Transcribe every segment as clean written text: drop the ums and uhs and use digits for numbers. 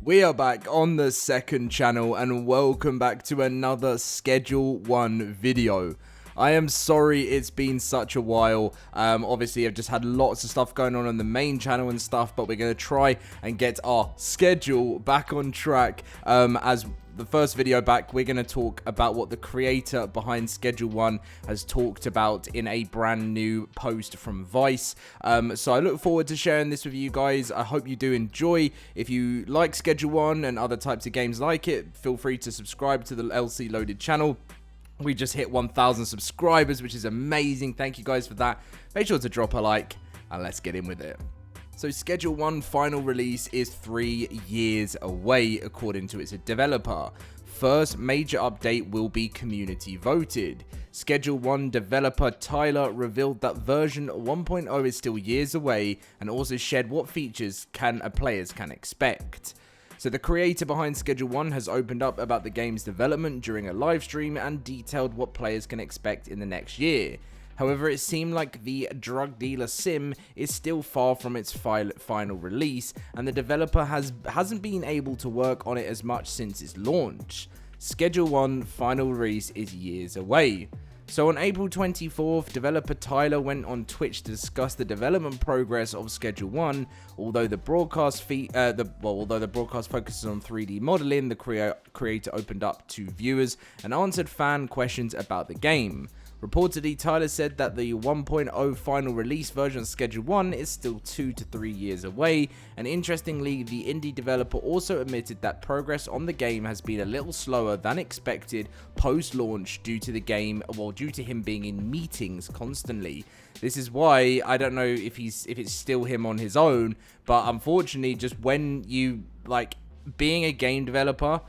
We are back on the second channel and welcome back to another Schedule 1 video. I am sorry it's been such a while. Obviously I've just had lots of stuff going on the main channel and stuff, but we're going to try and get our schedule back on track. As the first video back, we're going to talk about what the creator behind Schedule 1 has talked about in a brand new post from Vice. So I look forward to sharing this with you guys. I hope you do enjoy. If you like Schedule 1 and other types of games like it, feel free to subscribe to the LCLoaded channel. We just hit 1,000 subscribers, which is amazing. Thank you guys for that. Make sure to drop a like and let's get in with it. So Schedule 1 final release is 3 years away, according to its developer. First major update will be community voted. Schedule 1 developer Tyler revealed that version 1.0 is still years away and also shared what features players can expect. So the creator behind Schedule 1 has opened up about the game's development during a live stream and detailed what players can expect in the next year. However, it seemed like the drug dealer sim is still far from its final release, and the developer hasn't been able to work on it as much since its launch. Schedule 1 final release is years away. So on April 24th, developer Tyler went on Twitch to discuss the development progress of Schedule 1. Although the broadcast focuses on 3D modeling, the creator opened up to viewers and answered fan questions about the game. Reportedly, Tyler said that the 1.0 final release version of Schedule 1 is still 2 to 3 years away, and interestingly, the indie developer also admitted that progress on the game has been a little slower than expected post-launch due to him being in meetings constantly. This is why I don't know if it's still him on his own, but unfortunately, just when you being a game developer,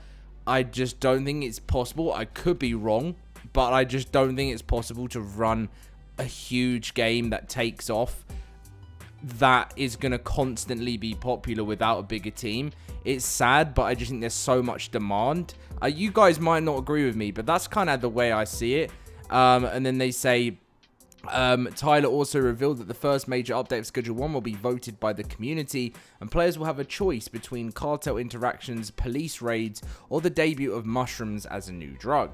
I just don't think it's possible. I could be wrong, but I just don't think it's possible to run a huge game that takes off that is going to constantly be popular without a bigger team. It's sad, but I just think there's so much demand. You guys might not agree with me, but that's kind of the way I see it. And then they say, Tyler also revealed that the first major update of Schedule 1 will be voted by the community, and players will have a choice between cartel interactions, police raids, or the debut of mushrooms as a new drug.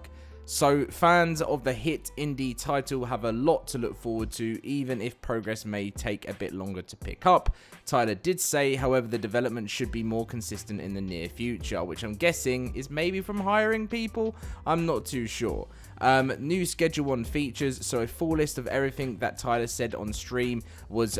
So fans of the hit indie title have a lot to look forward to, even if progress may take a bit longer to pick up. Tyler did say, however, the development should be more consistent in the near future, which I'm guessing is maybe from hiring people. I'm not too sure. New Schedule 1 features. So a full list of everything that Tyler said on stream was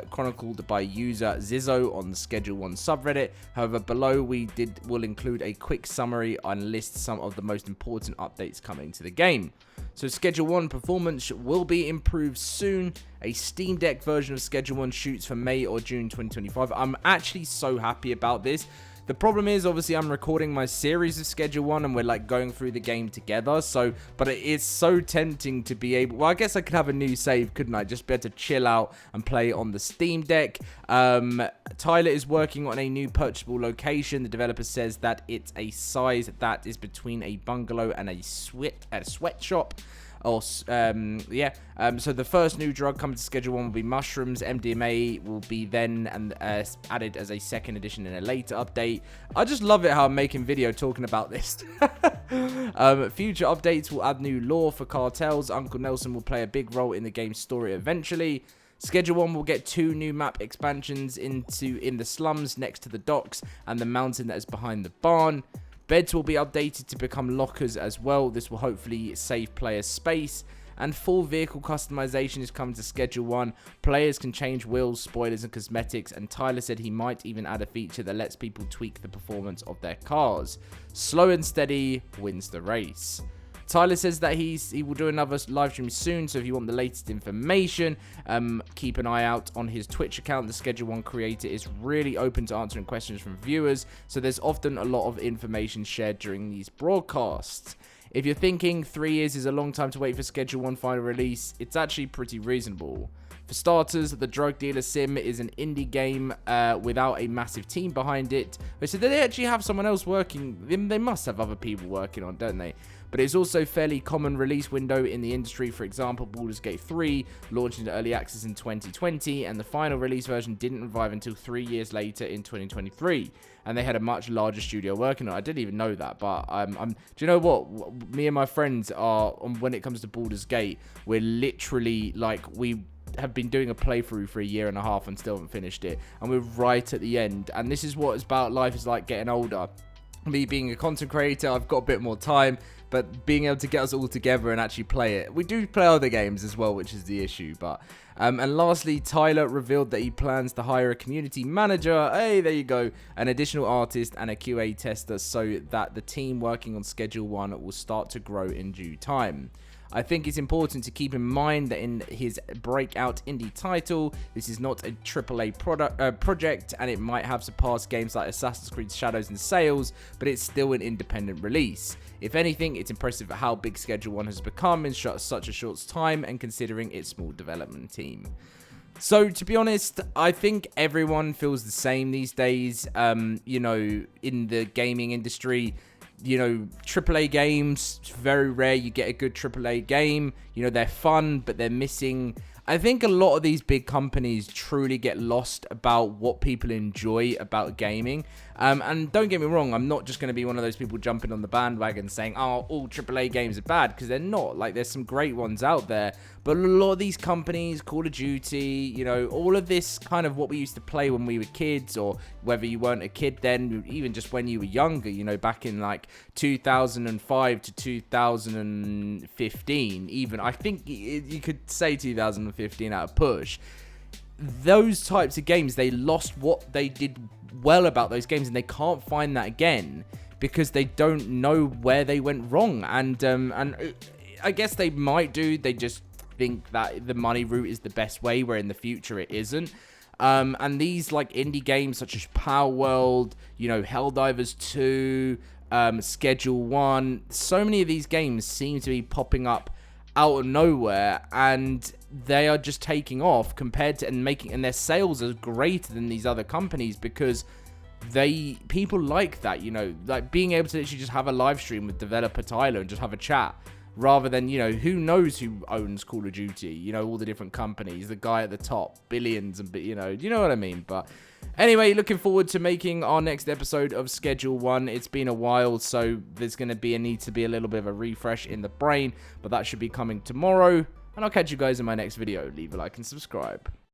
chronicled by user Zizzo on the Schedule 1 subreddit. However, below will include a quick summary and list some of the most important updates coming to the game. So Schedule 1 performance will be improved soon. A Steam Deck version of Schedule 1 shoots for May or June 2025. I'm actually so happy about this. The problem is, obviously, I'm recording my series of Schedule 1 and we're going through the game together. But it is so tempting to be able, well, I guess I could have a new save, couldn't I? Just be able to chill out and play on the Steam Deck. Tyler is working on a new purchasable location. The developer says that it's a size that is between a bungalow and a sweatshop. So the first new drug coming to Schedule 1 will be mushrooms. MDMA will be then added as a second edition in a later update. I just love it how I'm making video talking about this. Future updates will add new lore for cartels. Uncle Nelson will play a big role in the game's story eventually. Schedule 1 will get 2 new map expansions in the slums next to the docks and the mountain that is behind the barn. Beds will be updated to become lockers as well. This will hopefully save players space. And full vehicle customization is coming to Schedule 1. Players can change wheels, spoilers, and cosmetics. And Tyler said he might even add a feature that lets people tweak the performance of their cars. Slow and steady wins the race. Tyler says that he will do another live stream soon, so if you want the latest information, keep an eye out on his Twitch account. The Schedule 1 creator is really open to answering questions from viewers, so there's often a lot of information shared during these broadcasts. If you're thinking 3 years is a long time to wait for Schedule 1 final release, it's actually pretty reasonable. For starters, the drug dealer sim is an indie game without a massive team behind it. So they actually have someone else working. They must have other people working on, don't they? but it's also a fairly common release window in the industry. For example, Baldur's Gate 3 launched into early access in 2020, and the final release version didn't revive until 3 years later in 2023, and they had a much larger studio working on it. I didn't even know that, but do you know what? Me and my friends are, when it comes to Baldur's Gate, we're literally like, we have been doing a playthrough for a year and a half and still haven't finished it, and we're right at the end. And this is what it's about. Life is like getting older. Me being a content creator, I've got a bit more time, but being able to get us all together and actually play it. We do play other games as well, which is the issue. But and lastly, Tyler revealed that he plans to hire a community manager, hey, there you go, an additional artist and a QA tester, so that the team working on Schedule 1 will start to grow in due time. I think it's important to keep in mind that in his breakout indie title, this is not a AAA project, and it might have surpassed games like Assassin's Creed Shadows in sales, but it's still an independent release. If anything, it's impressive at how big Schedule 1 has become in such a short time, and considering its small development team. So, to be honest, I think everyone feels the same these days, you know, in the gaming industry. You know, AAA games, it's very rare you get a good AAA game. You know, they're fun, but they're missing. I think a lot of these big companies truly get lost about what people enjoy about gaming. And don't get me wrong, I'm not just going to be one of those people jumping on the bandwagon saying, oh, all AAA games are bad, because they're not. Like, there's some great ones out there. But a lot of these companies, Call of Duty, you know, all of this kind of what we used to play when we were kids, or whether you weren't a kid then, even just when you were younger, you know, back in like 2005 to 2015, even, I think you could say 2015 at a push. Those types of games, they lost what they did well about those games, and they can't find that again because they don't know where they went wrong. And I guess they might do. They just think that the money route is the best way, where in the future it isn't. And these like indie games such as Power World, you know, Helldivers 2, Schedule 1, so many of these games seem to be popping up out of nowhere, and they are just taking off compared to, and their sales are greater than these other companies, because people like that, you know, like being able to literally just have a live stream with developer Tyler and just have a chat, rather than, you know, who knows who owns Call of Duty, you know, all the different companies, the guy at the top, billions, and, you know, do you know what I mean? But anyway, looking forward to making our next episode of Schedule 1. It's been a while, so there's going to need to be a little bit of a refresh in the brain, but that should be coming tomorrow, and I'll catch you guys in my next video. Leave a like and subscribe.